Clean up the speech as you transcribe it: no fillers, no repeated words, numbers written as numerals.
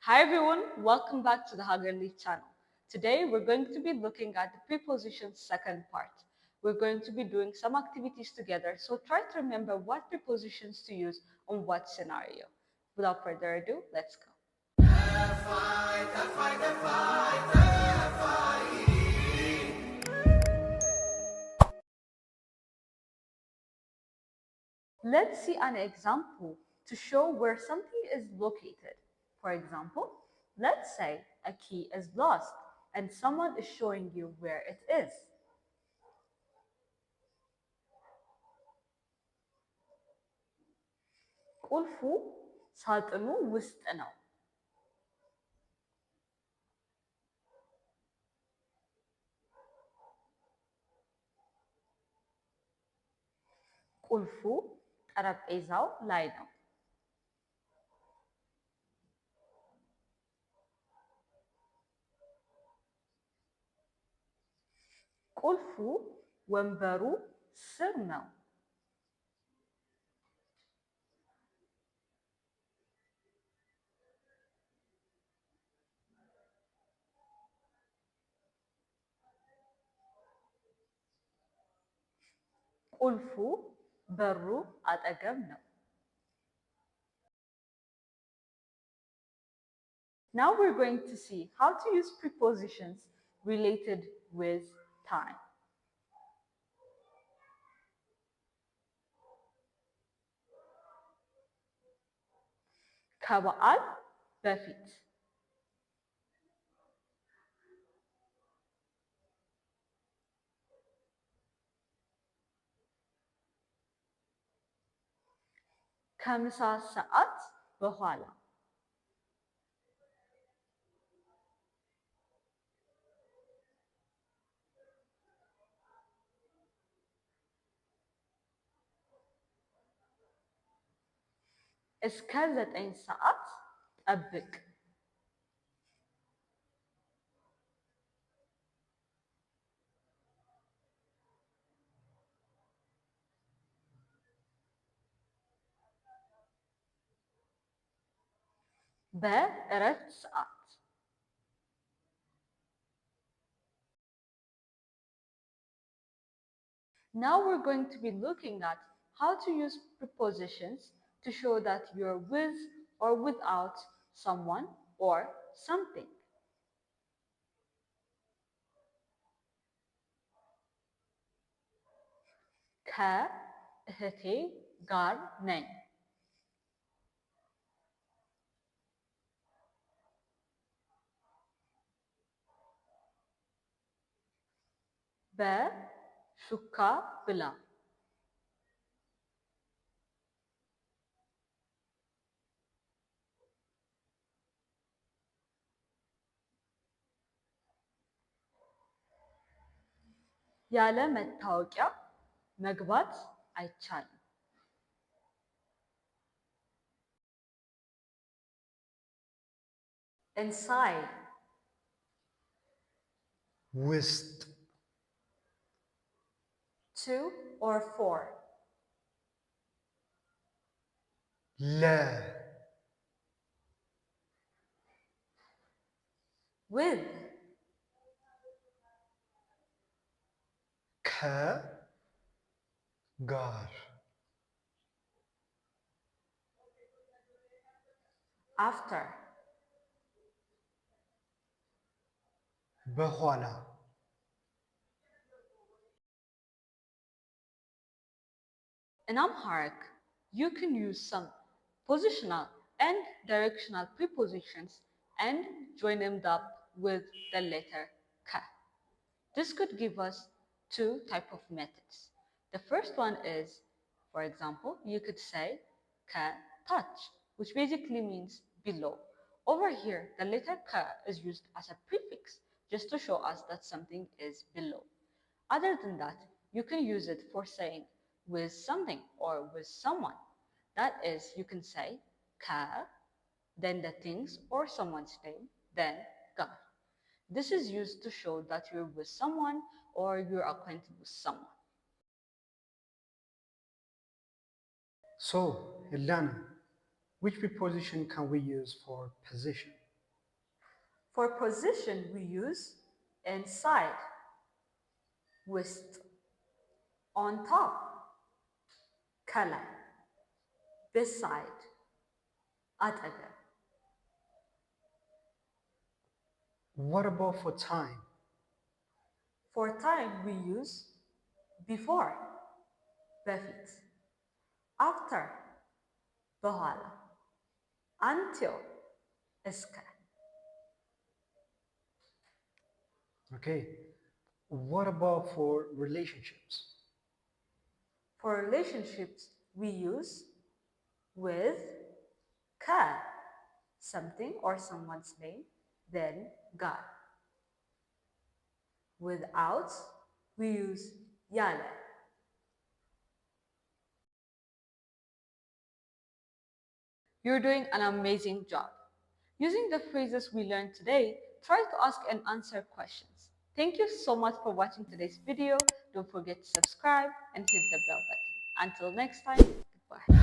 Hi everyone, welcome back to the Hagerly channel. Today we're going to be looking at the prepositions second part. We're going to be doing some activities together, so try to remember what prepositions to use on what scenario. Without further ado, let's go. Let's see an example to show where something is located. For example, let's say a key is lost and someone is showing you where it is. ቁልፉ ሳጥኑ ውስጥ ነው። ቁልፉ ጠረጴዛው ላይ ነው። ቁልፉ ወንበሩ ስር ነው። ቁልፉ በሩ አጠገብ ነው። Now we're going to see how to use prepositions related with time. ከበዓል በፊት ከምሳ ሰዓት በኋላ እስከ 9 ሰዓት ጠብቅ። በእረፍት ሰዓት Now we're going to be looking at how to use prepositions to show that you're with or without someone or something. ከእህቴ ጋር ነኝ። በሹካ ብላ። ያለ መታወቂያ መግባት አይቻልም። inside wïst 2 or 4 لا with ጋር after በኋላ In Amharic, you can use some positional and directional prepositions and join them up with the letter ka. This could give us two types of methods. The first one is, for example, you could say ka touch, which basically means below. Over here, the letter ka is used as a prefix just to show us that something is below. Other than that, you can use it for saying with something or with someone. That is, you can say ka, then the things or someone's name, then gar. This is used to show that you're with someone or you're acquainted with someone. So, Ilana, which preposition can we use for position? For position, we use inside, wïst, on top, ከላይ, beside, አጠገብ. What about for time? For time, we use before, bäfit, after, bähwala, until, ïskä. Okay. What about for relationships? For relationships, we use with, ከ, something or someone's name, then ጋር. Without, we use yalä. You're doing an amazing job. Using the phrases we learned today, try to ask and answer questions. Thank you so much for watching today's video. Don't forget to subscribe and hit the bell button. Until next time, goodbye.